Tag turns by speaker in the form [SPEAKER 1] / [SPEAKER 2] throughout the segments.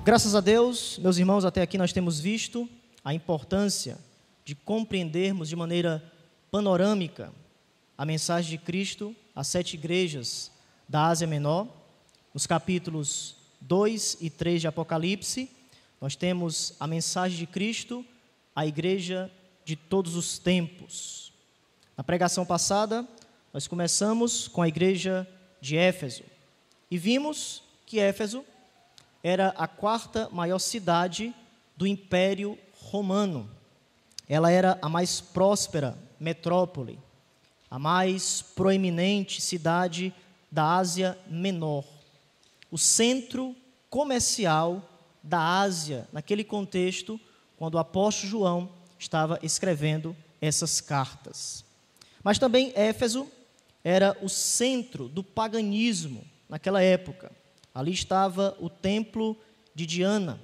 [SPEAKER 1] Graças a Deus, meus irmãos, até aqui nós temos visto a importância de compreendermos de maneira panorâmica a mensagem de Cristo às 7 igrejas da Ásia Menor. Nos capítulos 2 e 3 de Apocalipse, nós temos a mensagem de Cristo à igreja de todos os tempos. Na pregação passada, nós começamos com a igreja de Éfeso e vimos que Éfeso era a 4ª maior cidade do Império Romano. Ela era a mais próspera metrópole, a mais proeminente cidade da Ásia Menor, o centro comercial da Ásia, naquele contexto, quando o apóstolo João estava escrevendo essas cartas. Mas também Éfeso era o centro do paganismo naquela época. Ali estava o templo de Diana,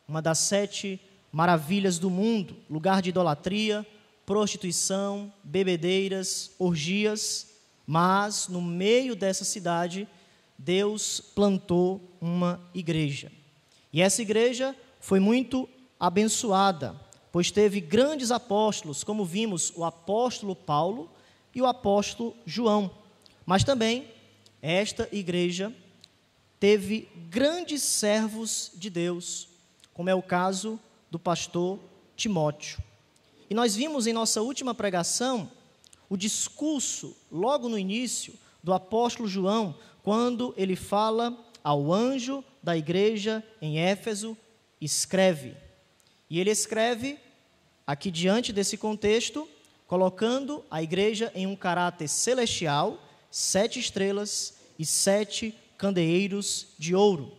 [SPEAKER 1] uma das 7 maravilhas do mundo, lugar de idolatria, prostituição, bebedeiras, orgias, mas no meio dessa cidade, Deus plantou uma igreja. E essa igreja foi muito abençoada, pois teve grandes apóstolos, como vimos o apóstolo Paulo e o apóstolo João. Mas também esta igreja teve grandes servos de Deus, como é o caso do pastor Timóteo. E nós vimos em nossa última pregação o discurso, logo no início, do apóstolo João, quando ele fala ao anjo da igreja em Éfeso, escreve. E ele escreve, aqui diante desse contexto, colocando a igreja em um caráter celestial, 7 estrelas e 7 candeeiros de ouro.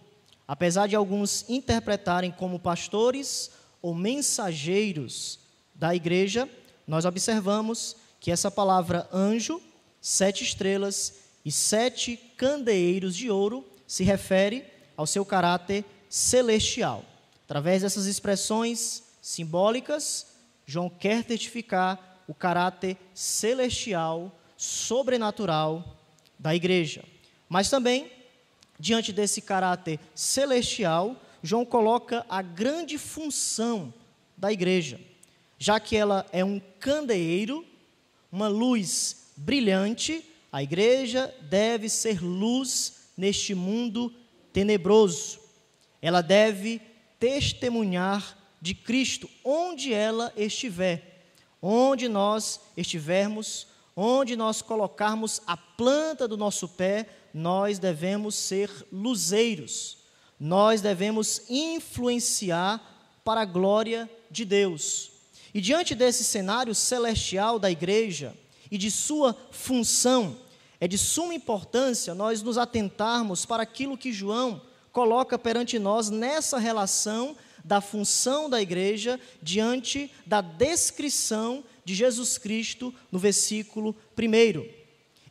[SPEAKER 1] Apesar de alguns interpretarem como pastores ou mensageiros da igreja, nós observamos que essa palavra anjo, 7 estrelas e 7 candeeiros de ouro se refere ao seu caráter celestial. Através dessas expressões simbólicas, João quer testificar o caráter celestial, sobrenatural da igreja. Mas também, diante desse caráter celestial, João coloca a grande função da igreja, já que ela é um candeeiro, uma luz brilhante. A igreja deve ser luz neste mundo tenebroso. Ela deve testemunhar de Cristo onde ela estiver, onde nós estivermos, onde nós colocarmos a planta do nosso pé, nós devemos ser luzeiros, nós devemos influenciar para a glória de Deus. E diante desse cenário celestial da igreja e de sua função, é de suma importância nós nos atentarmos para aquilo que João coloca perante nós nessa relação da função da igreja diante da descrição de Jesus Cristo no versículo 1.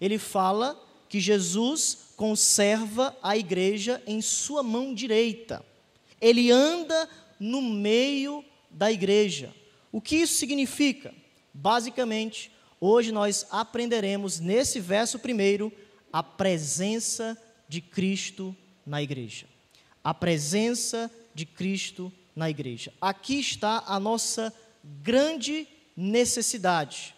[SPEAKER 1] Ele fala que Jesus conserva a igreja em sua mão direita. Ele anda no meio da igreja. O que isso significa? Basicamente, hoje nós aprenderemos nesse verso 1 a presença de Cristo na igreja. A presença de Cristo na igreja. Aqui está a nossa grande necessidade,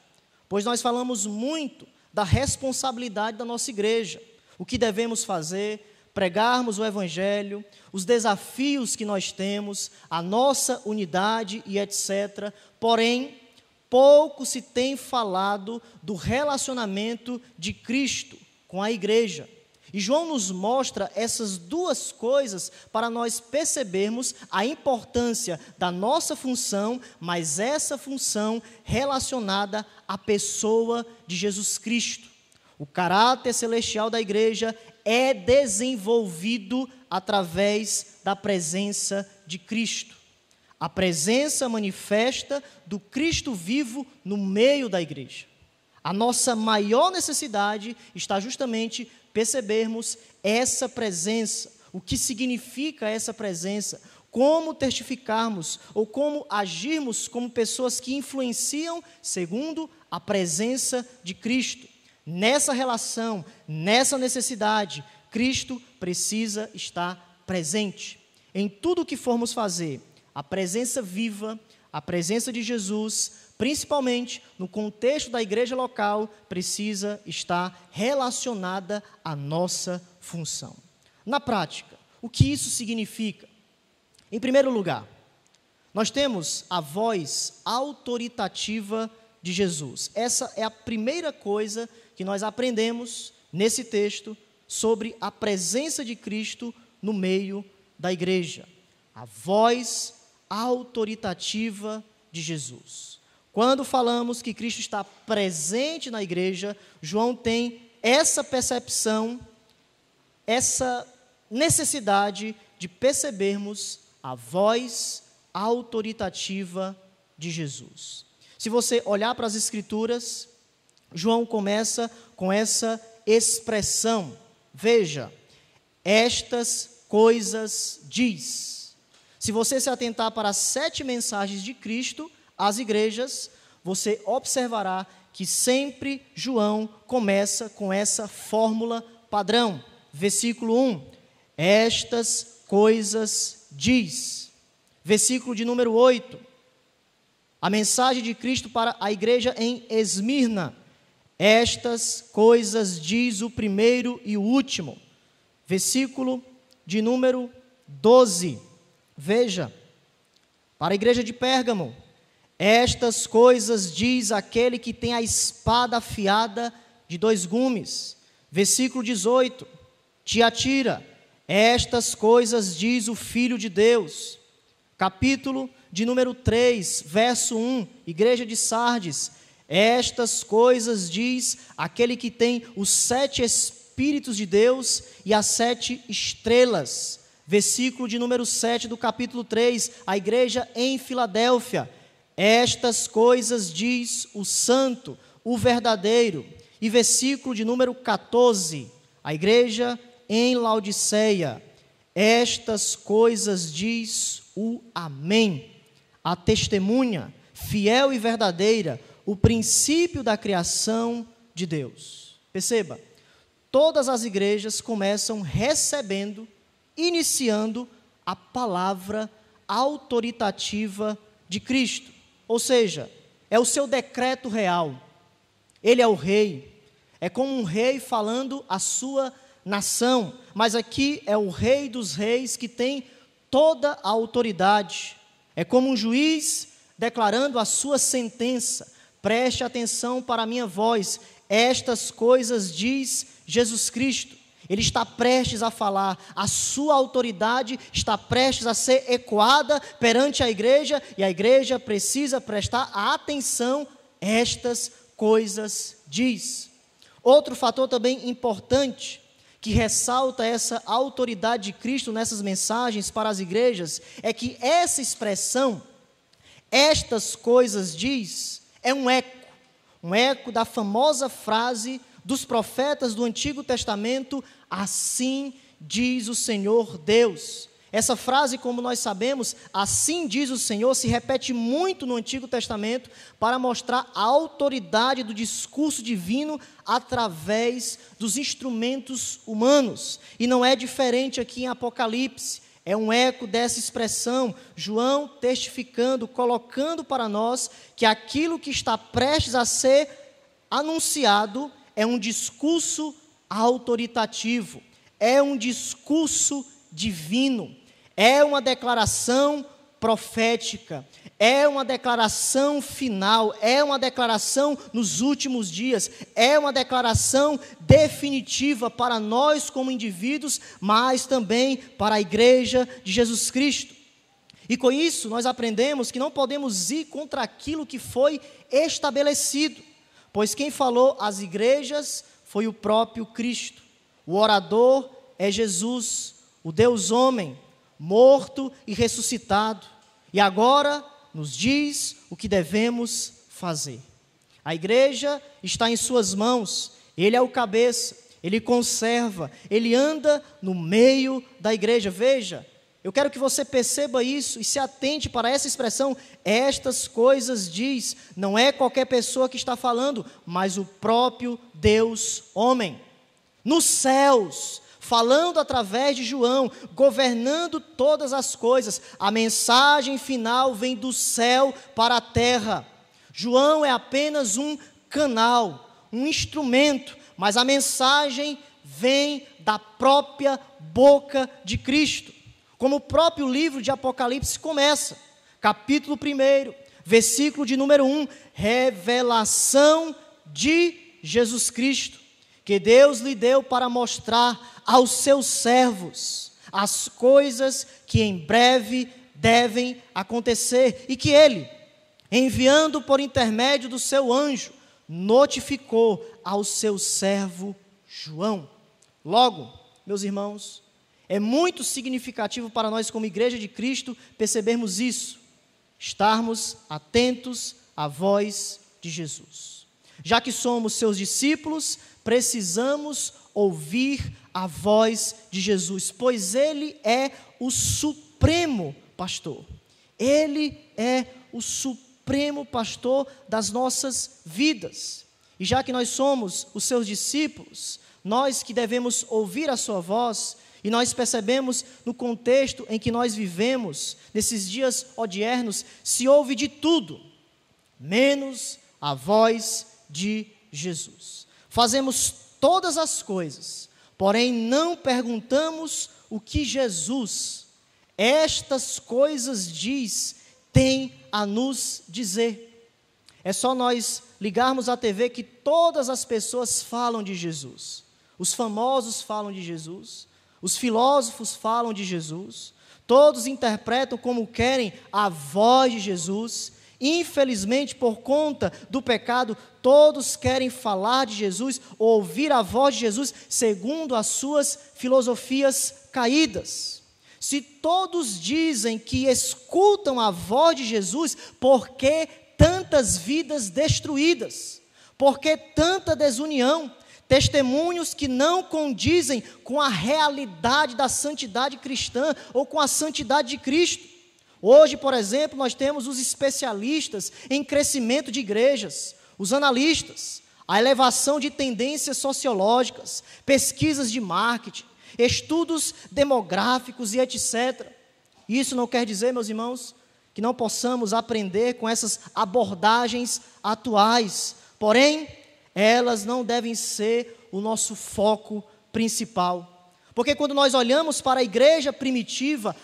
[SPEAKER 1] pois nós falamos muito da responsabilidade da nossa igreja, o que devemos fazer, pregarmos o evangelho, os desafios que nós temos, a nossa unidade e etc. Porém, pouco se tem falado do relacionamento de Cristo com a igreja. E João nos mostra essas duas coisas para nós percebermos a importância da nossa função, mas essa função relacionada à pessoa de Jesus Cristo. O caráter celestial da igreja é desenvolvido através da presença de Cristo. A presença manifesta do Cristo vivo no meio da igreja. A nossa maior necessidade está justamente percebermos essa presença, o que significa essa presença, como testificarmos ou como agirmos como pessoas que influenciam segundo a presença de Cristo. Nessa relação, nessa necessidade, Cristo precisa estar presente. em tudo o que formos fazer, a presença viva, a presença de Jesus, principalmente no contexto da igreja local, precisa estar relacionada à nossa função. Na prática, o que isso significa? Em primeiro lugar, nós temos a voz autoritativa de Jesus. Essa é a primeira coisa que nós aprendemos nesse texto sobre a presença de Cristo no meio da igreja. A voz autoritativa de Jesus. Quando falamos que Cristo está presente na igreja, João tem essa percepção, essa necessidade de percebermos a voz autoritativa de Jesus. Se você olhar para as Escrituras, João começa com essa expressão. Veja, estas coisas diz. Se você se atentar para as 7 mensagens de Cristo às igrejas, você observará que sempre João começa com essa fórmula padrão. Versículo 1, estas coisas diz. Versículo de número 8, a mensagem de Cristo para a igreja em Esmirna. Estas coisas diz o primeiro e o último. Versículo de número 12, veja, para a igreja de Pérgamo. Estas coisas diz aquele que tem a espada afiada de 2 gumes. Versículo 18, Tiatira. Estas coisas diz o Filho de Deus. Capítulo de número 3, verso 1, igreja de Sardes. Estas coisas diz aquele que tem os 7 Espíritos de Deus e as 7 estrelas. Versículo de número 7 do capítulo 3, a igreja em Filadélfia. Estas coisas diz o Santo, o verdadeiro. E versículo de número 14, a igreja em Laodiceia. Estas coisas diz o Amém, a testemunha, fiel e verdadeira, o princípio da criação de Deus. Perceba, todas as igrejas começam recebendo, iniciando a palavra autoritativa de Cristo. Ou seja, é o seu decreto real. Ele é o rei. É como um rei falando a sua nação. Mas aqui é o rei dos reis que tem toda a autoridade. É como um juiz declarando a sua sentença. Preste atenção para a minha voz. Estas coisas diz Jesus Cristo. Ele está prestes a falar, a sua autoridade está prestes a ser ecoada perante a igreja, e a igreja precisa prestar atenção, estas coisas diz. Outro fator também importante, que ressalta essa autoridade de Cristo nessas mensagens para as igrejas, é que essa expressão, estas coisas diz, é um eco da famosa frase dos profetas do Antigo Testamento, assim diz o Senhor Deus. Essa frase, como nós sabemos, assim diz o Senhor, se repete muito no Antigo Testamento para mostrar a autoridade do discurso divino através dos instrumentos humanos. E não é diferente aqui em Apocalipse, é um eco dessa expressão, João testificando, colocando para nós que aquilo que está prestes a ser anunciado é um discurso autoritativo, é um discurso divino, é uma declaração profética, é uma declaração final, é uma declaração nos últimos dias, é uma declaração definitiva para nós como indivíduos, mas também para a igreja de Jesus Cristo. E com isso nós aprendemos que não podemos ir contra aquilo que foi estabelecido, pois quem falou às igrejas foi o próprio Cristo. O orador é Jesus, o Deus homem, morto e ressuscitado. E agora nos diz o que devemos fazer. A igreja está em suas mãos, ele é o cabeça, ele conserva, ele anda no meio da igreja. Veja, eu quero que você perceba isso e se atente para essa expressão, estas coisas diz, não é qualquer pessoa que está falando, mas o próprio Deus homem. Nos céus falando através de João, governando todas as coisas. A mensagem final vem do céu para a terra. João é apenas um canal, um instrumento, mas a mensagem vem da própria boca de Cristo. Como o próprio livro de Apocalipse começa, capítulo 1, versículo de número 1, revelação de Jesus Cristo, que Deus lhe deu para mostrar aos seus servos as coisas que em breve devem acontecer, e que ele, enviando por intermédio do seu anjo, notificou ao seu servo João. Logo, meus irmãos, é muito significativo para nós como Igreja de Cristo percebermos isso, estarmos atentos à voz de Jesus. Já que somos seus discípulos, precisamos ouvir a voz de Jesus, pois Ele é o supremo pastor. Ele é o supremo pastor das nossas vidas. E já que nós somos os seus discípulos, nós que devemos ouvir a sua voz, e nós percebemos no contexto em que nós vivemos, nesses dias odiernos, se ouve de tudo, menos a voz de Jesus. Fazemos todas as coisas, porém não perguntamos o que Jesus, estas coisas diz, tem a nos dizer. É só nós ligarmos a TV que todas as pessoas falam de Jesus. Os famosos falam de Jesus, os filósofos falam de Jesus, todos interpretam como querem a voz de Jesus. Infelizmente, por conta do pecado, todos querem falar de Jesus, ou ouvir a voz de Jesus, segundo as suas filosofias caídas. Se todos dizem que escutam a voz de Jesus, por que tantas vidas destruídas? Por que tanta desunião? Testemunhos que não condizem com a realidade da santidade cristã ou com a santidade de Cristo. Hoje, por exemplo, nós temos os especialistas em crescimento de igrejas, os analistas, a elevação de tendências sociológicas, pesquisas de marketing, estudos demográficos e etc. Isso não quer dizer, meus irmãos, que não possamos aprender com essas abordagens atuais, porém, elas não devem ser o nosso foco principal. Porque quando nós olhamos para a igreja primitiva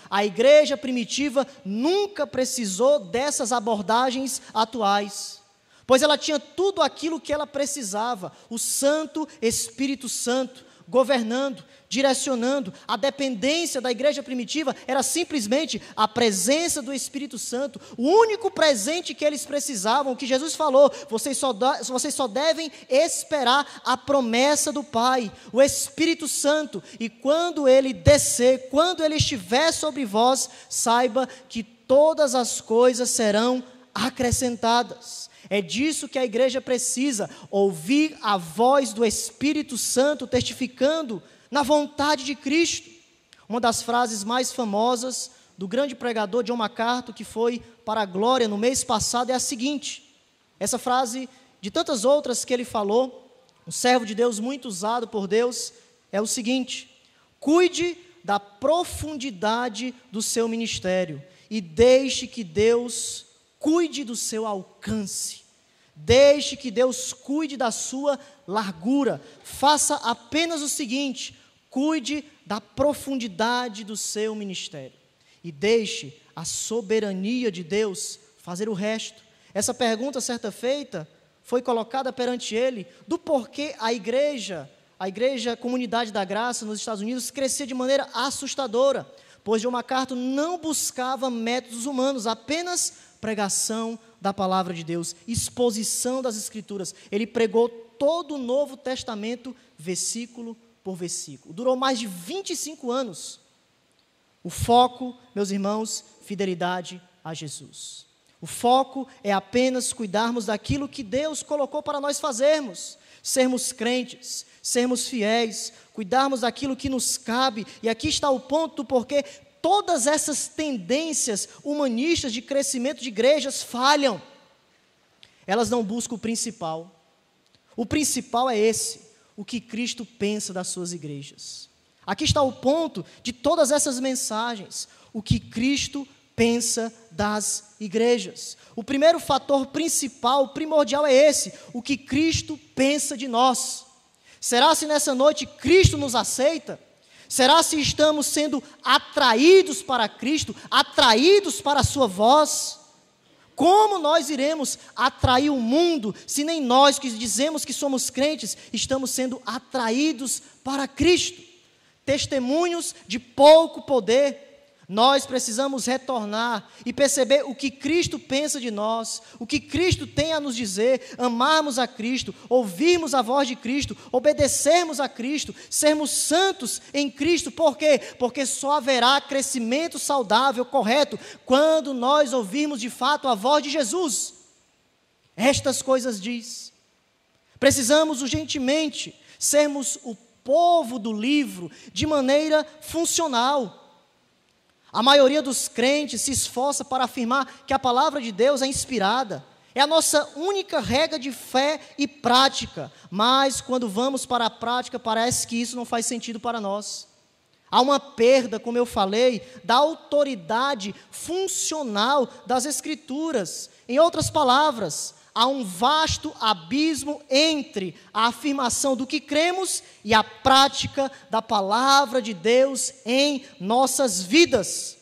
[SPEAKER 1] nunca precisou dessas abordagens atuais, pois ela tinha tudo aquilo que ela precisava, o Santo Espírito Santo, governando, direcionando. A dependência da igreja primitiva era simplesmente a presença do Espírito Santo, o único presente que eles precisavam, o que Jesus falou, vocês só devem esperar a promessa do Pai, o Espírito Santo, e quando ele descer, quando ele estiver sobre vós, saiba que todas as coisas serão acrescentadas. É disso que a igreja precisa, ouvir a voz do Espírito Santo testificando na vontade de Cristo. Uma das frases mais famosas do grande pregador John MacArthur, que foi para a glória no mês passado, é a seguinte. Essa frase, de tantas outras que ele falou, um servo de Deus muito usado por Deus, é o seguinte: cuide da profundidade do seu ministério e deixe que Deus cuide do seu alcance. Deixe que Deus cuide da sua largura. Faça apenas o seguinte: cuide da profundidade do seu ministério e deixe a soberania de Deus fazer o resto. Essa pergunta, certa feita, foi colocada perante ele do porquê a igreja Comunidade da Graça nos Estados Unidos crescia de maneira assustadora, pois John MacArthur não buscava métodos humanos, apenas pregação da palavra de Deus, exposição das Escrituras. Ele pregou todo o Novo Testamento, versículo por versículo. Durou mais de 25 anos. O foco, meus irmãos, fidelidade a Jesus. O foco é apenas cuidarmos daquilo que Deus colocou para nós fazermos. Sermos crentes, sermos fiéis, cuidarmos daquilo que nos cabe. E aqui está o ponto do porquê todas essas tendências humanistas de crescimento de igrejas falham. Elas não buscam o principal. O principal é esse, o que Cristo pensa das suas igrejas. Aqui está o ponto de todas essas mensagens. O que Cristo pensa das igrejas. O primeiro fator principal, primordial é esse. O que Cristo pensa de nós. Será se nessa noite Cristo nos aceita? Será se estamos sendo atraídos para Cristo, atraídos para a sua voz? Como nós iremos atrair o mundo, se nem nós que dizemos que somos crentes, estamos sendo atraídos para Cristo? Testemunhos de pouco poder. Nós precisamos retornar e perceber o que Cristo pensa de nós, o que Cristo tem a nos dizer, amarmos a Cristo, ouvirmos a voz de Cristo, obedecermos a Cristo, sermos santos em Cristo. Por quê? Porque só haverá crescimento saudável, correto, quando nós ouvirmos de fato a voz de Jesus. Estas coisas diz. Precisamos urgentemente sermos o povo do livro de maneira funcional. A maioria dos crentes se esforça para afirmar que a palavra de Deus é inspirada. É a nossa única regra de fé e prática. Mas quando vamos para a prática, parece que isso não faz sentido para nós. Há uma perda, como eu falei, da autoridade funcional das Escrituras. Em outras palavras, há um vasto abismo entre a afirmação do que cremos e a prática da palavra de Deus em nossas vidas.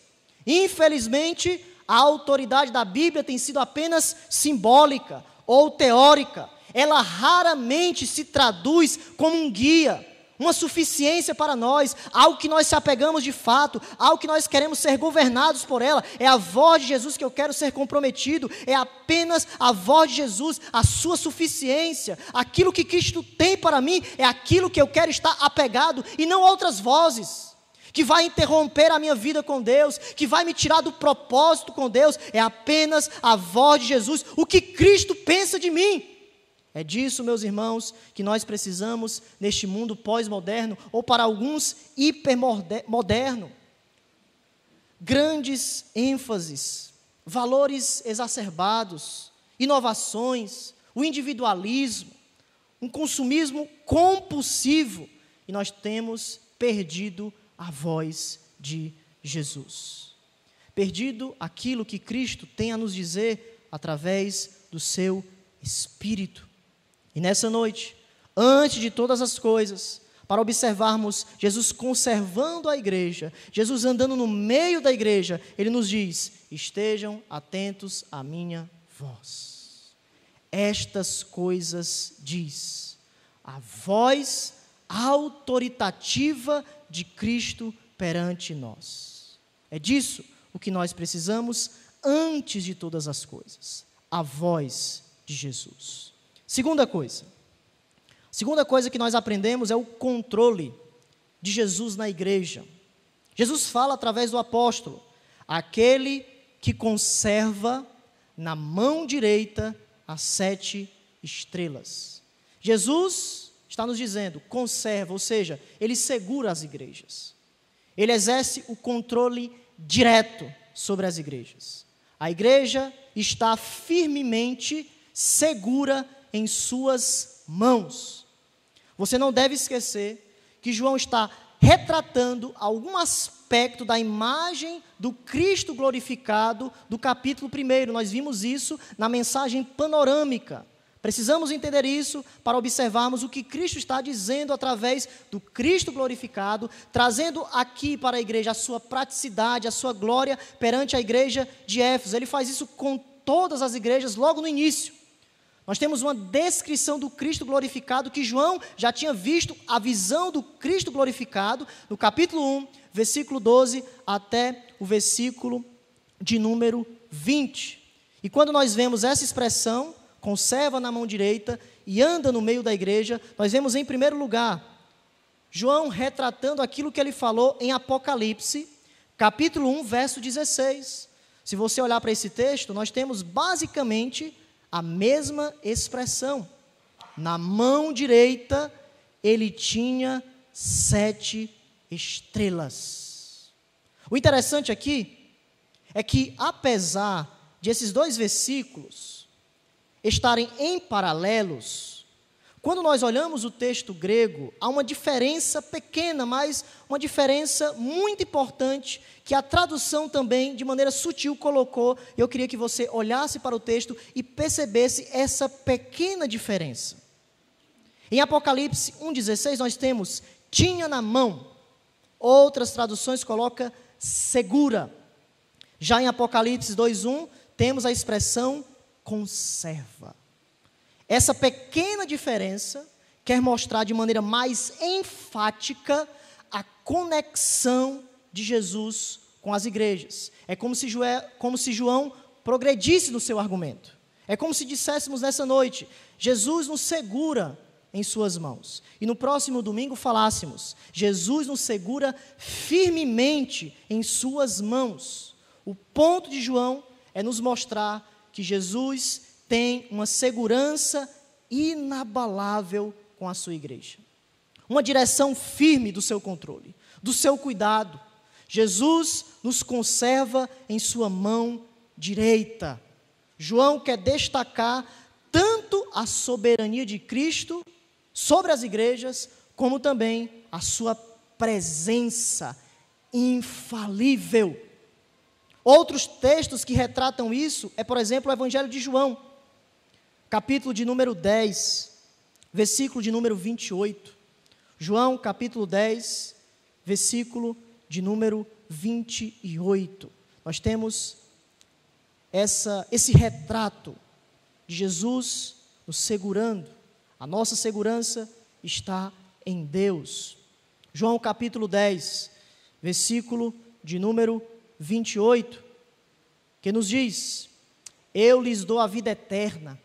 [SPEAKER 1] Infelizmente, a autoridade da Bíblia tem sido apenas simbólica ou teórica. Ela raramente se traduz como um guia, uma suficiência para nós, algo que nós se apegamos de fato, algo que nós queremos ser governados por ela. É a voz de Jesus que eu quero ser comprometido, é apenas a voz de Jesus, a sua suficiência. Aquilo que Cristo tem para mim é aquilo que eu quero estar apegado e não outras vozes, que vai interromper a minha vida com Deus, que vai me tirar do propósito com Deus. É apenas a voz de Jesus, o que Cristo pensa de mim. É disso, meus irmãos, que nós precisamos neste mundo pós-moderno, ou para alguns hipermoderno. Grandes ênfases, valores exacerbados, inovações, o individualismo, um consumismo compulsivo, e nós temos perdido a voz de Jesus. Perdido aquilo que Cristo tem a nos dizer através do seu Espírito. E nessa noite, antes de todas as coisas, para observarmos Jesus conservando a igreja, Jesus andando no meio da igreja, Ele nos diz: estejam atentos à minha voz. Estas coisas diz a voz autoritativa de Cristo perante nós. É disso o que nós precisamos antes de todas as coisas, a voz de Jesus. Segunda coisa que nós aprendemos é o controle de Jesus na igreja. Jesus fala através do apóstolo: aquele que conserva na mão direita as 7 estrelas. Jesus está nos dizendo, conserva, ou seja, Ele segura as igrejas. Ele exerce o controle direto sobre as igrejas. A igreja está firmemente segura em suas mãos. Você não deve esquecer que João está retratando algum aspecto da imagem do Cristo glorificado do capítulo 1. Nós vimos isso na mensagem panorâmica. Precisamos entender isso para observarmos o que Cristo está dizendo através do Cristo glorificado, trazendo aqui para a igreja a sua praticidade, a sua glória perante a igreja de Éfeso. Ele faz isso com todas as igrejas logo no início. Nós temos uma descrição do Cristo glorificado que João já tinha visto a visão do Cristo glorificado no capítulo 1, versículo 12 até o versículo de número 20. E quando nós vemos essa expressão, conserva na mão direita e anda no meio da igreja, nós vemos em primeiro lugar João retratando aquilo que ele falou em Apocalipse, capítulo 1, verso 16. Se você olhar para esse texto, nós temos basicamente a mesma expressão. Na mão direita, ele tinha 7 estrelas. O interessante aqui é que, apesar de esses 2 versículos estarem em paralelos, Quando nós olhamos o texto grego, há uma diferença pequena, mas uma diferença muito importante, que a tradução também, de maneira sutil, colocou. Eu queria que você olhasse para o texto e percebesse essa pequena diferença. Em Apocalipse 1,16, nós temos tinha na mão. Outras traduções colocam segura. Já em Apocalipse 2,1, temos a expressão conserva. Essa pequena diferença quer mostrar de maneira mais enfática a conexão de Jesus com as igrejas. É como se João progredisse no seu argumento. É como se disséssemos nessa noite, Jesus nos segura em suas mãos. E no próximo domingo falássemos, Jesus nos segura firmemente em suas mãos. O ponto de João é nos mostrar que Jesus tem uma segurança inabalável com a sua igreja. Uma direção firme do seu controle, do seu cuidado. Jesus nos conserva em sua mão direita. João quer destacar tanto a soberania de Cristo sobre as igrejas, como também a sua presença infalível. Outros textos que retratam isso é, por exemplo, o Evangelho de João, capítulo de número 10, versículo de número 28. João, capítulo 10, versículo de número 28. Nós temos esse retrato de Jesus nos segurando. A nossa segurança está em Deus. João, capítulo 10, versículo de número 28, que nos diz: eu lhes dou a vida eterna,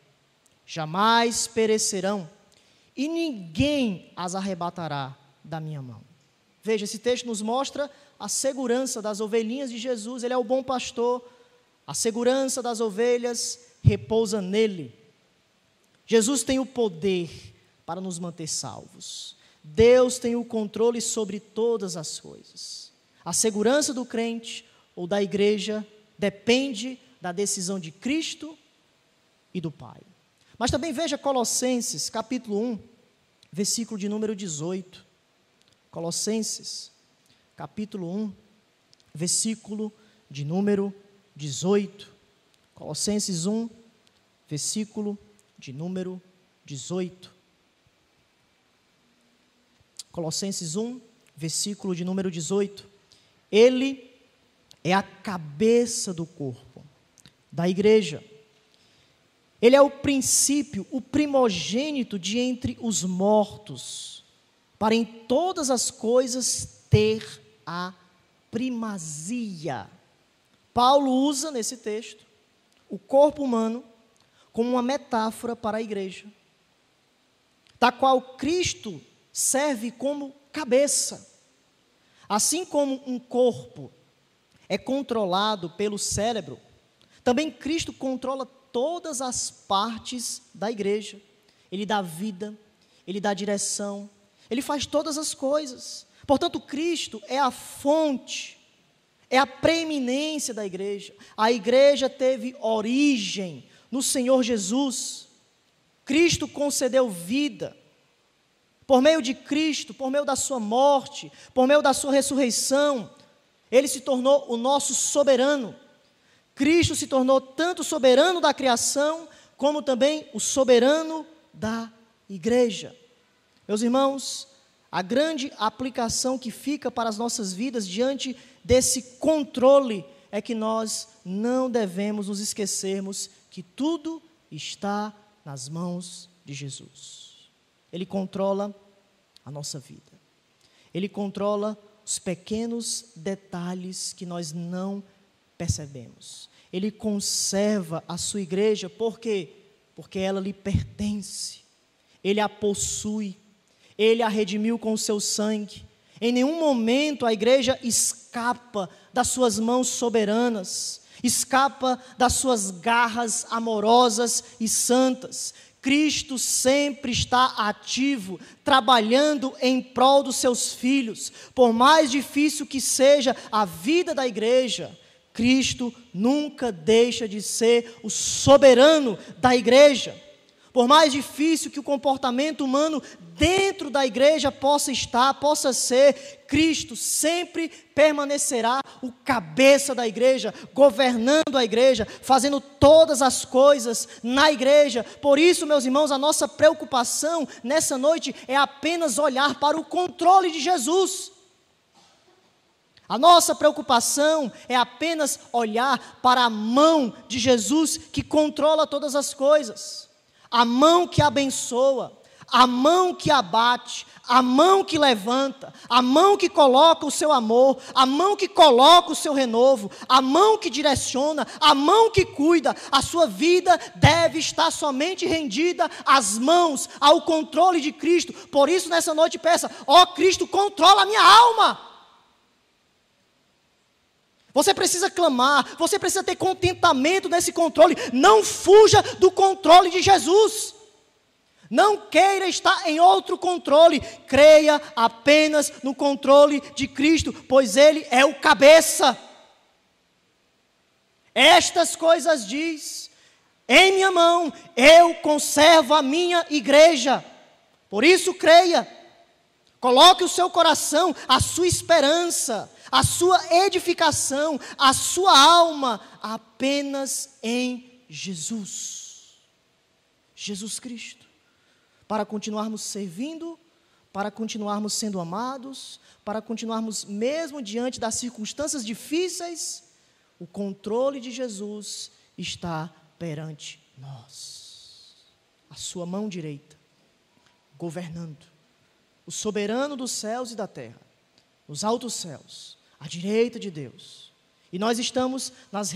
[SPEAKER 1] jamais perecerão, e ninguém as arrebatará da minha mão. Veja, esse texto nos mostra a segurança das ovelhinhas de Jesus. Ele é o bom pastor, a segurança das ovelhas repousa nele. Jesus tem o poder para nos manter salvos. Deus tem o controle sobre todas as coisas. A segurança do crente ou da igreja depende da decisão de Cristo e do Pai. Mas também veja Colossenses, capítulo 1, versículo de número 18. Colossenses, capítulo 1, versículo de número 18. Colossenses 1, versículo de número 18. Colossenses 1, versículo de número 18. Ele é a cabeça do corpo, da igreja. Ele é o princípio, o primogênito de entre os mortos, para em todas as coisas ter a primazia. Paulo usa nesse texto o corpo humano como uma metáfora para a igreja, da qual Cristo serve como cabeça. Assim como um corpo é controlado pelo cérebro, também Cristo controla todas as partes da igreja. Ele dá vida, ele dá direção, ele faz todas as coisas. Portanto, Cristo é a fonte, é a preeminência da igreja. A igreja teve origem no Senhor Jesus. Cristo concedeu vida. Por meio de Cristo, por meio da sua morte, por meio da sua ressurreição, ele se tornou o nosso soberano. Cristo se tornou tanto soberano da criação, como também o soberano da igreja. Meus irmãos, a grande aplicação que fica para as nossas vidas diante desse controle é que nós não devemos nos esquecermos que tudo está nas mãos de Jesus. Ele controla a nossa vida. Ele controla os pequenos detalhes que nós não percebemos. Ele conserva a sua igreja, por quê? Porque ela lhe pertence. Ele a possui. Ele a redimiu com o seu sangue. Em nenhum momento a igreja escapa das suas mãos soberanas, escapa das suas garras amorosas e santas. Cristo sempre está ativo, trabalhando em prol dos seus filhos. Por mais difícil que seja a vida da igreja, Cristo nunca deixa de ser o soberano da igreja. Por mais difícil que o comportamento humano dentro da igreja possa ser, Cristo sempre permanecerá o cabeça da igreja, governando a igreja, fazendo todas as coisas na igreja. Por isso, meus irmãos, a nossa preocupação nessa noite é apenas olhar para o controle de Jesus. A nossa preocupação é apenas olhar para a mão de Jesus que controla todas as coisas. A mão que abençoa, a mão que abate, a mão que levanta, a mão que coloca o seu amor, a mão que coloca o seu renovo, a mão que direciona, a mão que cuida. A sua vida deve estar somente rendida às mãos, ao controle de Cristo. Por isso, nessa noite, peça: ó Cristo, controla a minha alma. Você precisa clamar, você precisa ter contentamento nesse controle. Não fuja do controle de Jesus. Não queira estar em outro controle. Creia apenas no controle de Cristo, pois Ele é o cabeça. Estas coisas diz: em minha mão eu conservo a minha igreja. Por isso creia. Coloque o seu coração, a sua esperança, a sua edificação, a sua alma apenas em Jesus. Jesus Cristo. Para continuarmos servindo, para continuarmos sendo amados, para continuarmos mesmo diante das circunstâncias difíceis, o controle de Jesus está perante nós. A sua mão direita, governando. O soberano dos céus e da terra, nos altos céus, à direita de Deus. E nós estamos nas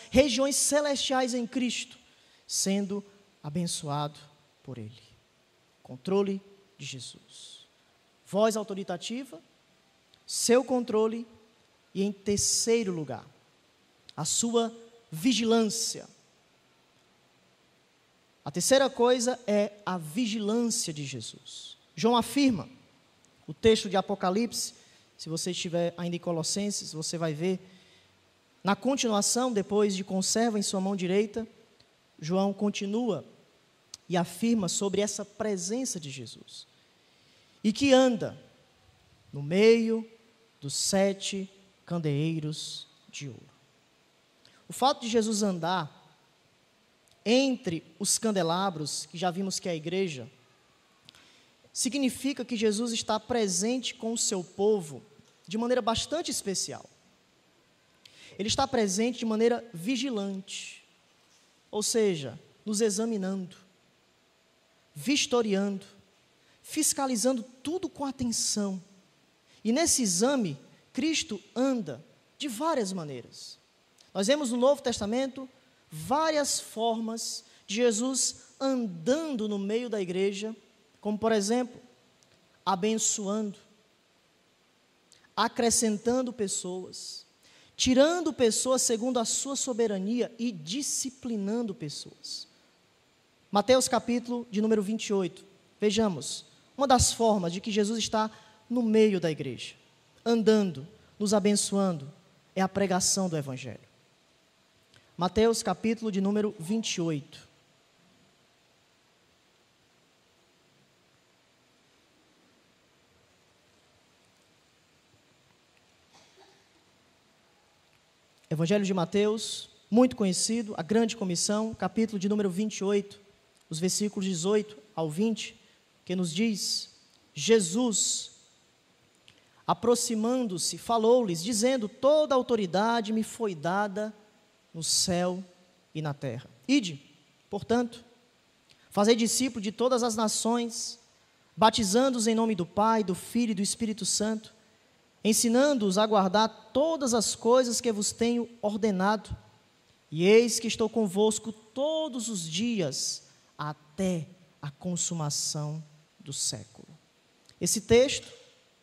[SPEAKER 1] regiões celestiais em Cristo, sendo abençoado por Ele. Controle de Jesus. Voz autoritativa, seu controle e, em terceiro lugar, a sua vigilância. A terceira coisa é a vigilância de Jesus. João afirma, o texto de Apocalipse, se você estiver ainda em Colossenses, você vai ver, na continuação, depois de conserva em sua mão direita, João continua e afirma sobre essa presença de Jesus, e que anda no meio dos 7 candeeiros de ouro. O fato de Jesus andar entre os candelabros, que já vimos que é a igreja, significa que Jesus está presente com o seu povo de maneira bastante especial. Ele está presente de maneira vigilante, ou seja, nos examinando, vistoriando, fiscalizando tudo com atenção. E nesse exame, Cristo anda de várias maneiras. Nós vemos no Novo Testamento várias formas de Jesus andando no meio da igreja, como, por exemplo, abençoando, acrescentando pessoas, tirando pessoas segundo a sua soberania e disciplinando pessoas. Mateus capítulo de número 28, vejamos, uma das formas de que Jesus está no meio da igreja, andando, nos abençoando, é a pregação do Evangelho. Mateus capítulo de número 28. Evangelho de Mateus, muito conhecido, a grande comissão, capítulo de número 28, os versículos 18 ao 20, que nos diz: Jesus, aproximando-se, falou-lhes, dizendo: toda a autoridade me foi dada no céu e na terra. Ide, portanto, fazei discípulos de todas as nações, batizando-os em nome do Pai, do Filho e do Espírito Santo, ensinando-os a guardar todas as coisas que vos tenho ordenado. E eis que estou convosco todos os dias, até a consumação do século. Esse texto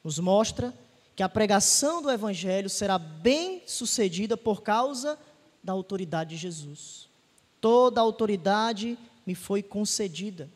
[SPEAKER 1] nos mostra que a pregação do Evangelho será bem sucedida por causa da autoridade de Jesus. Toda a autoridade me foi concedida.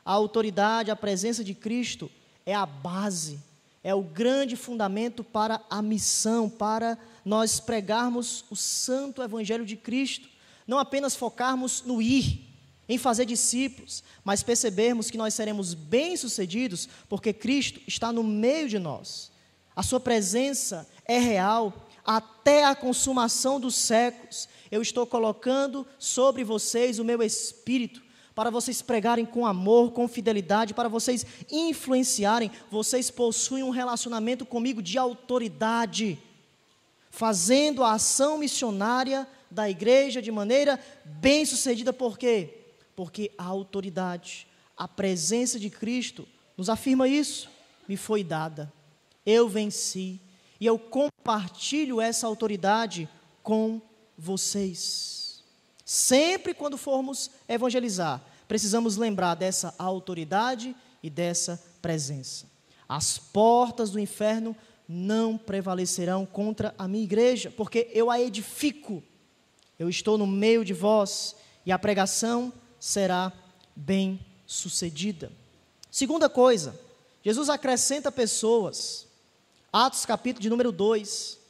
[SPEAKER 1] A autoridade, a presença de Cristo é a base, é o grande fundamento para a missão, para nós pregarmos o santo Evangelho de Cristo. Não apenas focarmos no ir, em fazer discípulos, mas percebermos que nós seremos bem-sucedidos porque Cristo está no meio de nós. A sua presença é real até a consumação dos séculos. Eu estou colocando sobre vocês o meu Espírito, para vocês pregarem com amor, com fidelidade, para vocês influenciarem. Vocês possuem um relacionamento comigo de autoridade, fazendo a ação missionária da igreja de maneira bem-sucedida. Por quê? Porque a autoridade, a presença de Cristo nos afirma isso. Me foi dada, eu venci, e eu compartilho essa autoridade com vocês. Sempre quando formos evangelizar, precisamos lembrar dessa autoridade e dessa presença. As portas do inferno não prevalecerão contra a minha igreja, porque eu a edifico, eu estou no meio de vós, e a pregação será bem sucedida. Segunda coisa, Jesus acrescenta pessoas. Atos capítulo de número 2.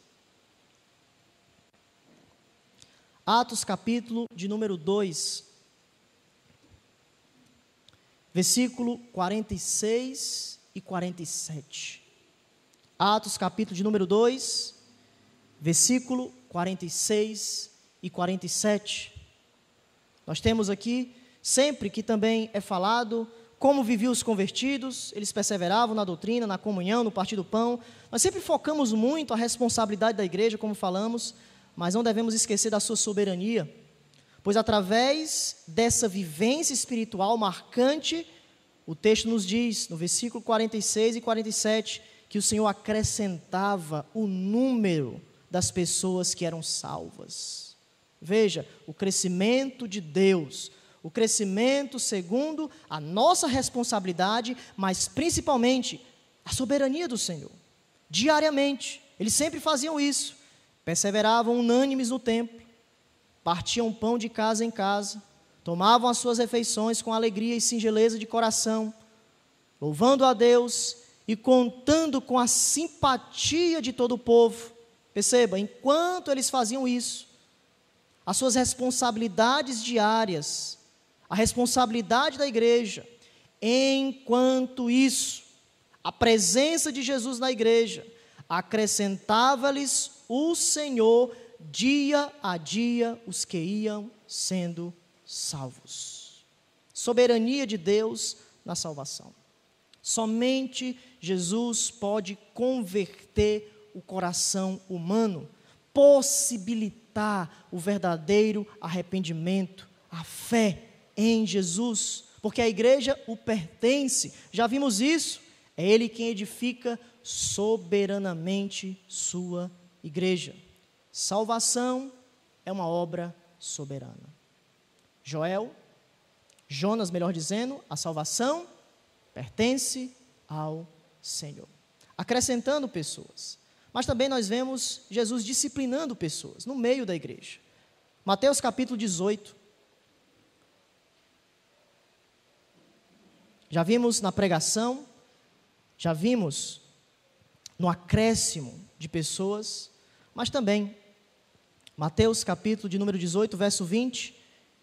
[SPEAKER 1] Atos capítulo de número 2, versículo 46 e 47. Atos capítulo de número 2, versículo 46 e 47. Nós temos aqui, sempre que também é falado, como viviam os convertidos, eles perseveravam na doutrina, na comunhão, no partir do pão. Nós sempre focamos muito a responsabilidade da igreja, como falamos, mas não devemos esquecer da sua soberania, pois através dessa vivência espiritual marcante, o texto nos diz, no versículo 46 e 47, que o Senhor acrescentava o número das pessoas que eram salvas. Veja, o crescimento de Deus, o crescimento segundo a nossa responsabilidade, mas principalmente a soberania do Senhor. Diariamente, eles sempre faziam isso, perseveravam unânimes no templo, partiam pão de casa em casa, tomavam as suas refeições com alegria e singeleza de coração, louvando a Deus e contando com a simpatia de todo o povo. Perceba, enquanto eles faziam isso, as suas responsabilidades diárias, a responsabilidade da igreja, enquanto isso, a presença de Jesus na igreja, acrescentava-lhes o Senhor dia a dia os que iam sendo salvos. Soberania de Deus na salvação. Somente Jesus pode converter o coração humano, possibilitar o verdadeiro arrependimento, a fé em Jesus, porque a igreja o pertence. Já vimos isso, é Ele quem edifica soberanamente sua igreja. Salvação é uma obra soberana. Jonas, melhor dizendo, a salvação pertence ao Senhor. Acrescentando pessoas. Mas também nós vemos Jesus disciplinando pessoas no meio da igreja. Mateus capítulo 18. Já vimos na pregação, já vimos no acréscimo de pessoas, mas também Mateus capítulo de número 18, verso 20,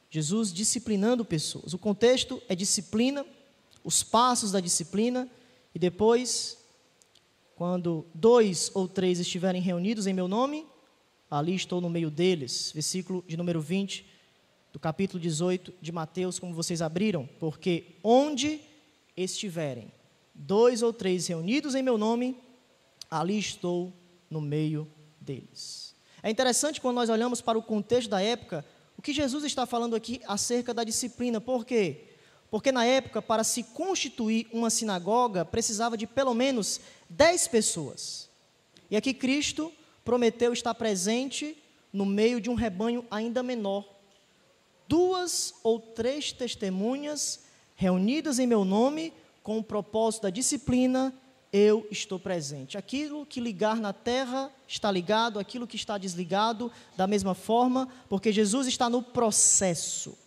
[SPEAKER 1] Jesus disciplinando pessoas. O contexto é disciplina, os passos da disciplina, e depois, quando 2 ou 3 estiverem reunidos em meu nome, ali estou no meio deles. Versículo de número 20, do capítulo 18 de Mateus, como vocês abriram, porque onde estiverem 2 ou 3 reunidos em meu nome, ali estou no meio deles. É interessante quando nós olhamos para o contexto da época, o que Jesus está falando aqui acerca da disciplina. Por quê? Porque na época, para se constituir uma sinagoga, precisava de pelo menos 10 pessoas. E aqui Cristo prometeu estar presente no meio de um rebanho ainda menor. 2 ou 3 testemunhas reunidas em meu nome, com o propósito da disciplina, eu estou presente. Aquilo que ligar na terra está ligado, aquilo que está desligado, da mesma forma, porque Jesus está no processo.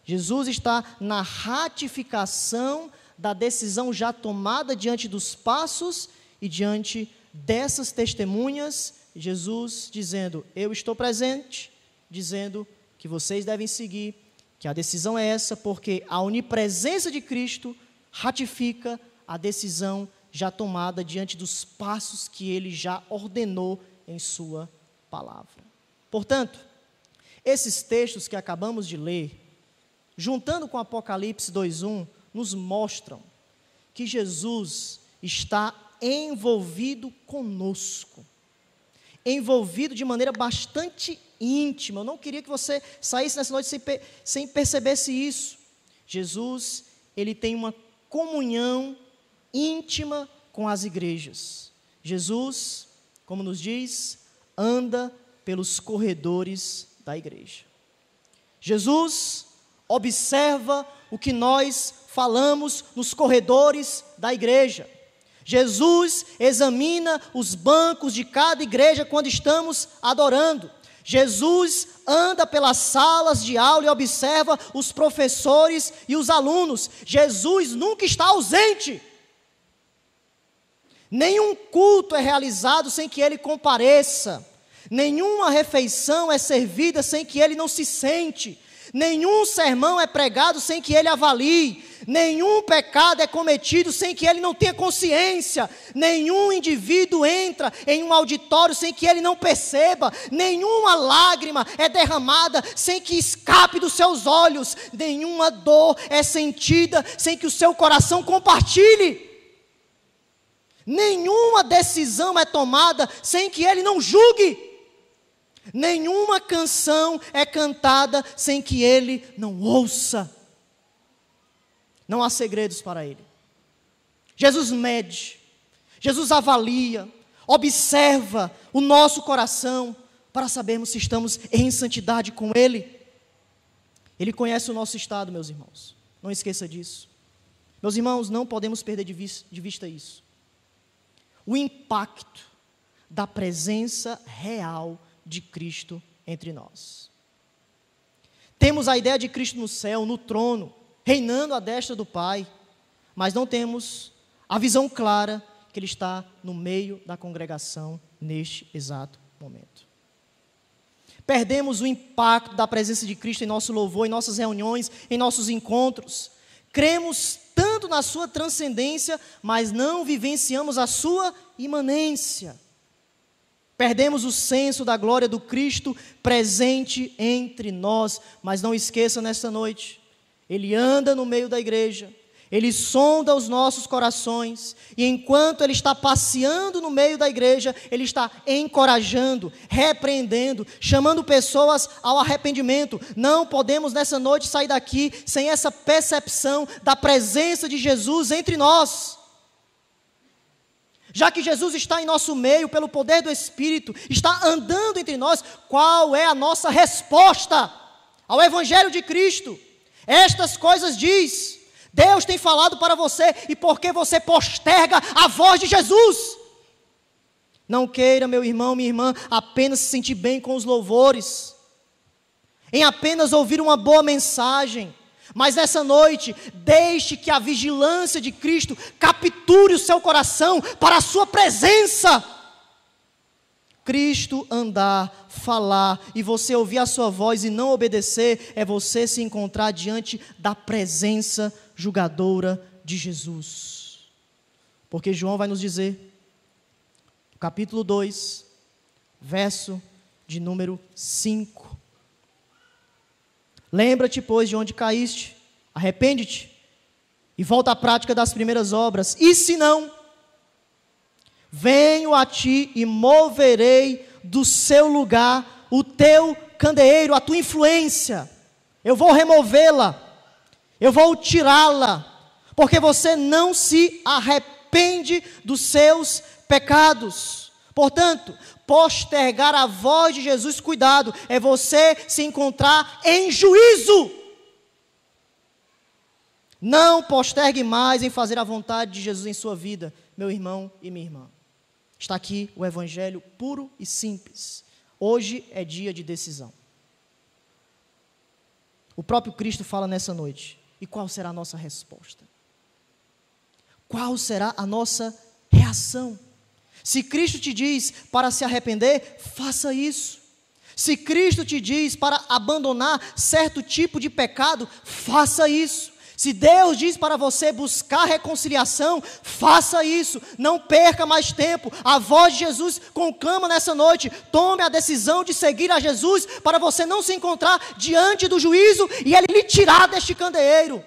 [SPEAKER 1] Jesus está na ratificação da decisão já tomada diante dos passos e diante dessas testemunhas, Jesus dizendo, eu estou presente, dizendo que vocês devem seguir, que a decisão é essa porque a onipresença de Cristo ratifica a decisão já tomada diante dos passos que ele já ordenou em sua palavra. Portanto, esses textos que acabamos de ler, juntando com Apocalipse 2:1, nos mostram que Jesus está envolvido conosco, envolvido de maneira bastante íntima. Eu não queria que você saísse nessa noite sem perceber-se isso. Jesus, ele tem uma comunhão íntima com as igrejas. Jesus, como nos diz, anda pelos corredores da igreja. Jesus observa o que nós falamos nos corredores da igreja. Jesus examina os bancos de cada igreja quando estamos adorando. Jesus anda pelas salas de aula e observa os professores e os alunos. Jesus nunca está ausente. Nenhum culto é realizado sem que ele compareça. Nenhuma refeição é servida sem que ele não se sente. Nenhum sermão é pregado sem que ele avalie. Nenhum pecado é cometido sem que ele não tenha consciência. Nenhum indivíduo entra em um auditório sem que ele não perceba. Nenhuma lágrima é derramada sem que escape dos seus olhos. Nenhuma dor é sentida sem que o seu coração compartilhe. Nenhuma decisão é tomada sem que ele não julgue. Nenhuma canção é cantada sem que ele não ouça. Não há segredos para ele. Jesus mede, Jesus avalia, observa o nosso coração para sabermos se estamos em santidade com ele. Ele conhece o nosso estado, meus irmãos. Não esqueça disso. Meus irmãos, não podemos perder de vista isso. O impacto da presença real de Cristo entre nós. Temos a ideia de Cristo no céu, no trono, reinando à destra do Pai, mas não temos a visão clara que Ele está no meio da congregação neste exato momento. Perdemos o impacto da presença de Cristo em nosso louvor, em nossas reuniões, em nossos encontros. Cremos tanto na sua transcendência, mas não vivenciamos a sua imanência. Perdemos o senso da glória do Cristo presente entre nós, mas não esqueça nesta noite, Ele anda no meio da igreja, Ele sonda os nossos corações, e enquanto Ele está passeando no meio da igreja, Ele está encorajando, repreendendo, chamando pessoas ao arrependimento. Não podemos nessa noite sair daqui sem essa percepção da presença de Jesus entre nós. Já que Jesus está em nosso meio, pelo poder do Espírito, está andando entre nós, qual é a nossa resposta ao Evangelho de Cristo? Estas coisas diz, Deus tem falado para você, e porque você posterga a voz de Jesus? Não queira, meu irmão, minha irmã, apenas se sentir bem com os louvores, em apenas ouvir uma boa mensagem, mas nessa noite, deixe que a vigilância de Cristo capture o seu coração para a sua presença. Cristo andar, falar, e você ouvir a sua voz e não obedecer, é você se encontrar diante da presença julgadora de Jesus. Porque João vai nos dizer, capítulo 2, verso de número 5. Lembra-te, pois, de onde caíste, arrepende-te e volta à prática das primeiras obras. E se não, venho a ti e moverei do seu lugar o teu candeeiro, a tua influência. Eu vou removê-la, eu vou tirá-la, porque você não se arrepende dos seus pecados. Portanto, postergar a voz de Jesus, cuidado, é você se encontrar em juízo. Não postergue mais em fazer a vontade de Jesus em sua vida, meu irmão e minha irmã. Está aqui o Evangelho puro e simples. Hoje é dia de decisão. O próprio Cristo fala nessa noite. E qual será a nossa resposta? Qual será a nossa reação? Se Cristo te diz para se arrepender, faça isso. Se Cristo te diz para abandonar certo tipo de pecado, faça isso. Se Deus diz para você buscar reconciliação, faça isso. Não perca mais tempo. A voz de Jesus conclama nessa noite. Tome a decisão de seguir a Jesus para você não se encontrar diante do juízo e Ele lhe tirar deste candeeiro.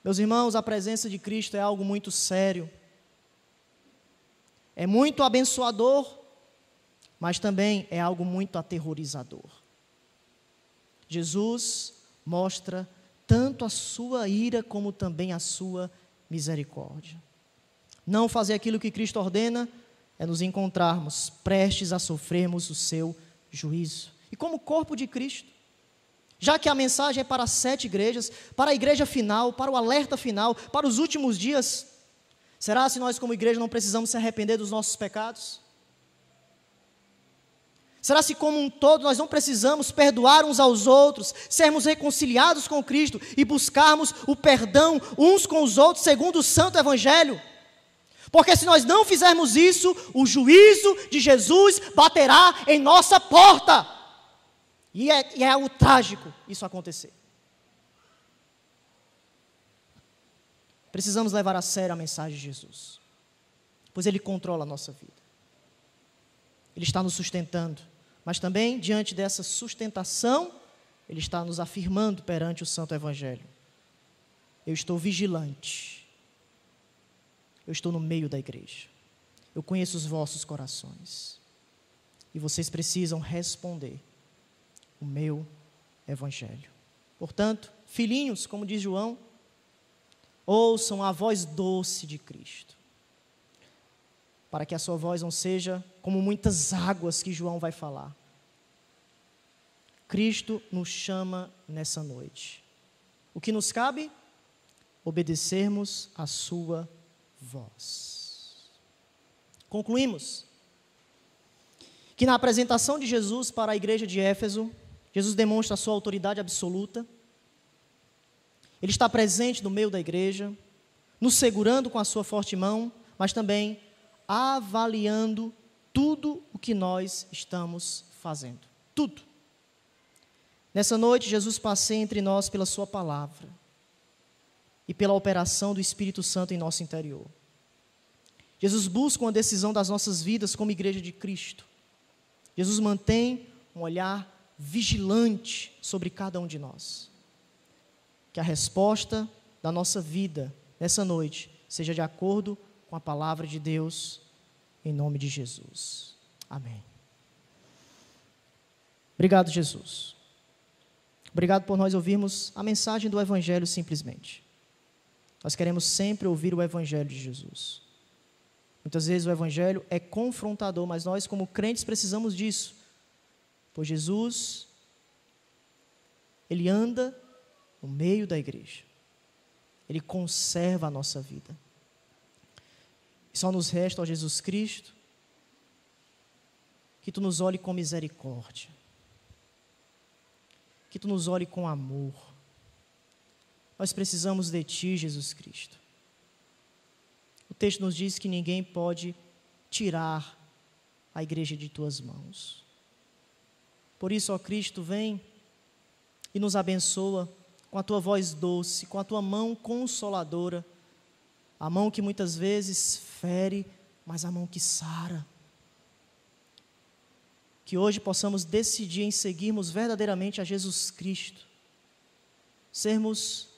[SPEAKER 1] Meus irmãos, a presença de Cristo é algo muito sério. É muito abençoador, mas também é algo muito aterrorizador. Jesus mostra tanto a sua ira como também a sua misericórdia. Não fazer aquilo que Cristo ordena é nos encontrarmos prestes a sofrermos o seu juízo. E como corpo de Cristo, já que a mensagem é para as 7 igrejas, para a igreja final, para o alerta final, para os últimos dias, será se nós como igreja não precisamos se arrepender dos nossos pecados? Será se como um todo nós não precisamos perdoar uns aos outros, sermos reconciliados com Cristo e buscarmos o perdão uns com os outros segundo o Santo Evangelho? Porque se nós não fizermos isso, o juízo de Jesus baterá em nossa porta. E é algo trágico isso acontecer. Precisamos levar a sério a mensagem de Jesus, pois Ele controla a nossa vida. Ele está nos sustentando, mas também, diante dessa sustentação, Ele está nos afirmando perante o Santo Evangelho. Eu estou vigilante. Eu estou no meio da igreja. Eu conheço os vossos corações. E vocês precisam responder o meu Evangelho. Portanto, filhinhos, como diz João, ouçam a voz doce de Cristo, para que a sua voz não seja como muitas águas que João vai falar. Cristo nos chama nessa noite. O que nos cabe? Obedecermos a sua voz. Concluímos que na apresentação de Jesus para a igreja de Éfeso, Jesus demonstra a sua autoridade absoluta. Ele está presente no meio da igreja, nos segurando com a sua forte mão, mas também avaliando tudo o que nós estamos fazendo. Tudo. Nessa noite, Jesus passeia entre nós pela sua palavra e pela operação do Espírito Santo em nosso interior. Jesus busca uma decisão das nossas vidas como igreja de Cristo. Jesus mantém um olhar vigilante sobre cada um de nós. Que a resposta da nossa vida nessa noite seja de acordo com a palavra de Deus, em nome de Jesus. Amém. Obrigado, Jesus. Obrigado por nós ouvirmos a mensagem do Evangelho simplesmente. Nós queremos sempre ouvir o Evangelho de Jesus. Muitas vezes o Evangelho é confrontador, mas nós como crentes precisamos disso. Pois Jesus, Ele anda no meio da igreja. Ele conserva a nossa vida. E só nos resta, ó Jesus Cristo, que Tu nos olhe com misericórdia. Que Tu nos olhe com amor. Nós precisamos de Ti, Jesus Cristo. O texto nos diz que ninguém pode tirar a igreja de Tuas mãos. Por isso, ó Cristo, vem e nos abençoa com a Tua voz doce, com a Tua mão consoladora, a mão que muitas vezes fere, mas a mão que sara. Que hoje possamos decidir em seguirmos verdadeiramente a Jesus Cristo, sermos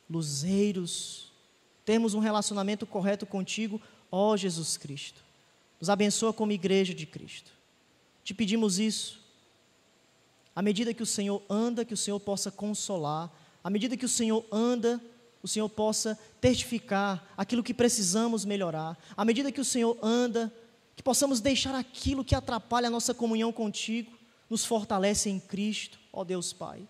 [SPEAKER 1] luzeiros, termos um relacionamento correto contigo, ó Jesus Cristo. Nos abençoa como igreja de Cristo. Te pedimos isso. À medida que o Senhor anda, que o Senhor possa consolar. À medida que o Senhor anda, o Senhor possa testificar aquilo que precisamos melhorar. À medida que o Senhor anda, que possamos deixar aquilo que atrapalha a nossa comunhão contigo, nos fortalece em Cristo, ó Deus Pai.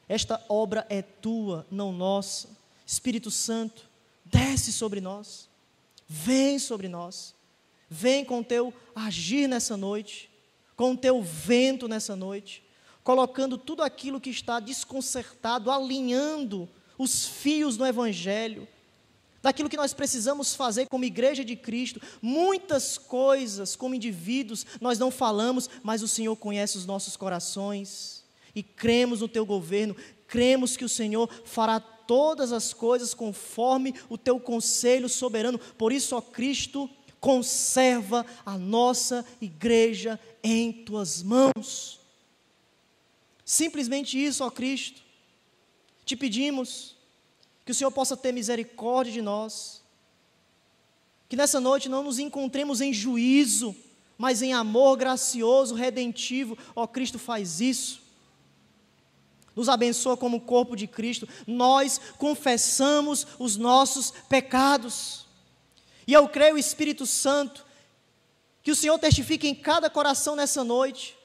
[SPEAKER 1] Esta obra é Tua, não nossa. Espírito Santo, desce sobre nós, vem sobre nós, vem com o Teu agir nessa noite, com o Teu vento nessa noite, colocando tudo aquilo que está desconcertado, alinhando os fios do Evangelho, daquilo que nós precisamos fazer como igreja de Cristo. Muitas coisas, como indivíduos, nós não falamos, mas o Senhor conhece os nossos corações. E cremos no Teu governo, cremos que o Senhor fará todas as coisas conforme o Teu conselho soberano. Por isso, ó Cristo, conserva a nossa igreja em Tuas mãos. Simplesmente isso, ó Cristo. Te pedimos que o Senhor possa ter misericórdia de nós, que nessa noite não nos encontremos em juízo, mas em amor gracioso, redentivo. Ó Cristo, faz isso. Nos abençoa como corpo de Cristo. Nós confessamos os nossos pecados. E eu creio, Espírito Santo, que o Senhor testifique em cada coração nessa noite.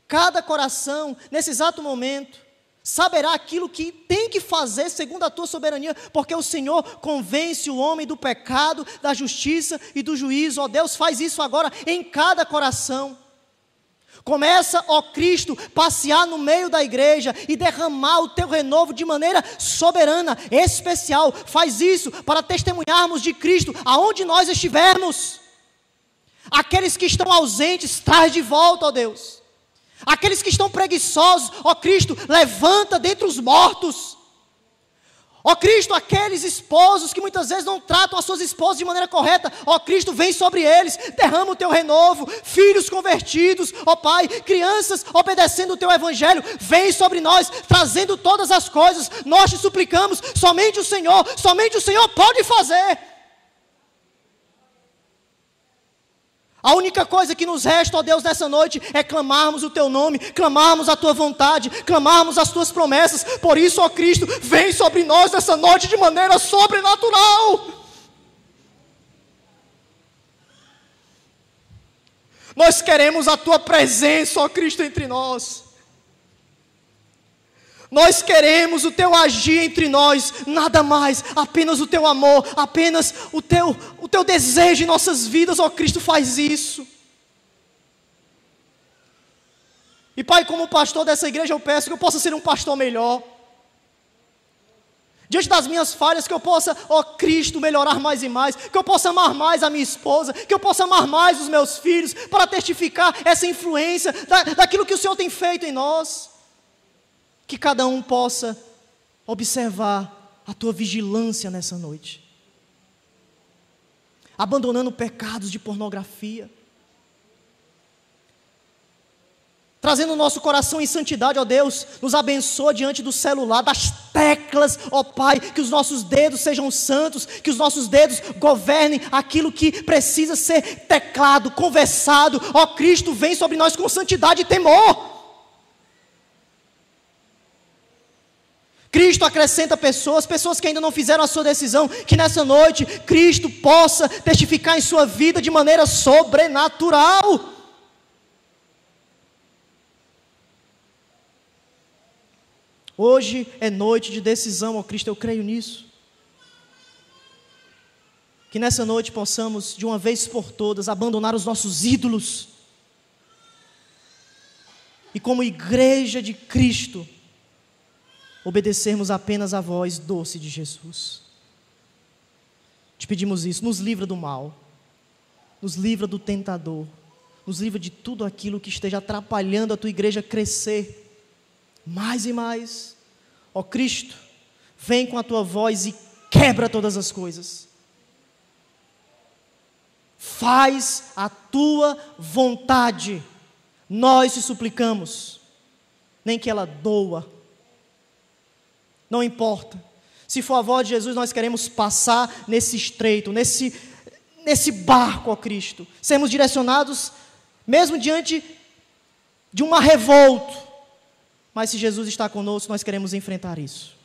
[SPEAKER 1] Cada coração, nesse exato momento, saberá aquilo que tem que fazer segundo a Tua soberania, porque o Senhor convence o homem do pecado, da justiça e do juízo. Ó Deus, faz isso agora em cada coração. Começa, ó Cristo, passear no meio da igreja e derramar o Teu renovo de maneira soberana, especial. Faz isso para testemunharmos de Cristo aonde nós estivermos. Aqueles que estão ausentes, traz de volta, ó Deus. Aqueles que estão preguiçosos, ó Cristo, levanta dentre os mortos. Ó Cristo, aqueles esposos que muitas vezes não tratam as suas esposas de maneira correta, ó Cristo, vem sobre eles, derrama o Teu renovo. Filhos convertidos, ó Pai, crianças obedecendo o Teu evangelho, vem sobre nós, trazendo todas as coisas. Nós te suplicamos, somente o Senhor pode fazer. A única coisa que nos resta, ó Deus, nessa noite é clamarmos o Teu nome, clamarmos a Tua vontade, clamarmos as Tuas promessas. Por isso, ó Cristo, vem sobre nós nessa noite de maneira sobrenatural. Nós queremos a Tua presença, ó Cristo, entre nós. Nós queremos o Teu agir entre nós, nada mais, apenas o Teu amor, apenas o Teu desejo em nossas vidas, ó Cristo, faz isso. E Pai, como pastor dessa igreja, eu peço que eu possa ser um pastor melhor. Diante das minhas falhas, que eu possa, ó Cristo, melhorar mais e mais, que eu possa amar mais a minha esposa, que eu possa amar mais os meus filhos, para testificar essa influência daquilo que o Senhor tem feito em nós. Que cada um possa observar a Tua vigilância nessa noite, abandonando pecados de pornografia, trazendo o nosso coração em santidade, ó Deus. Nos abençoa diante do celular, das teclas, ó Pai, que os nossos dedos sejam santos, que os nossos dedos governem aquilo que precisa ser teclado, conversado. Ó Cristo, vem sobre nós com santidade e temor. Cristo acrescenta pessoas que ainda não fizeram a sua decisão, que nessa noite Cristo possa testificar em sua vida de maneira sobrenatural. Hoje é noite de decisão, ó Cristo, eu creio nisso. Que nessa noite possamos, de uma vez por todas, abandonar os nossos ídolos. E como igreja de Cristo, obedecermos apenas à voz doce de Jesus. Te pedimos isso, nos livra do mal, nos livra do tentador, nos livra de tudo aquilo que esteja atrapalhando a Tua igreja crescer mais e mais. Ó Cristo, vem com a Tua voz e quebra todas as coisas. Faz a Tua vontade, nós te suplicamos, nem que ela doa. Não importa, se for a voz de Jesus, nós queremos passar nesse estreito, nesse barco, ó Cristo, sermos direcionados, mesmo diante de um mar revolto, mas se Jesus está conosco, nós queremos enfrentar isso.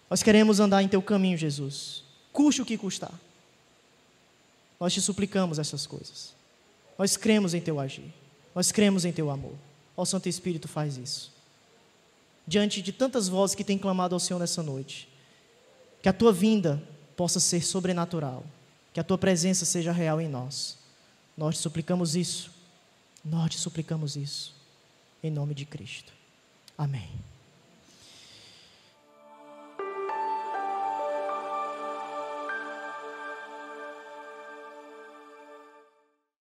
[SPEAKER 1] Nós queremos andar em Teu caminho, Jesus, custe o que custar. Nós te suplicamos essas coisas, nós cremos em Teu agir, nós cremos em Teu amor. Ó Santo Espírito, faz isso. Diante de tantas vozes que têm clamado ao Senhor nessa noite, que a Tua vinda possa ser sobrenatural, que a Tua presença seja real em nós. Nós te suplicamos isso, em nome de Cristo. Amém.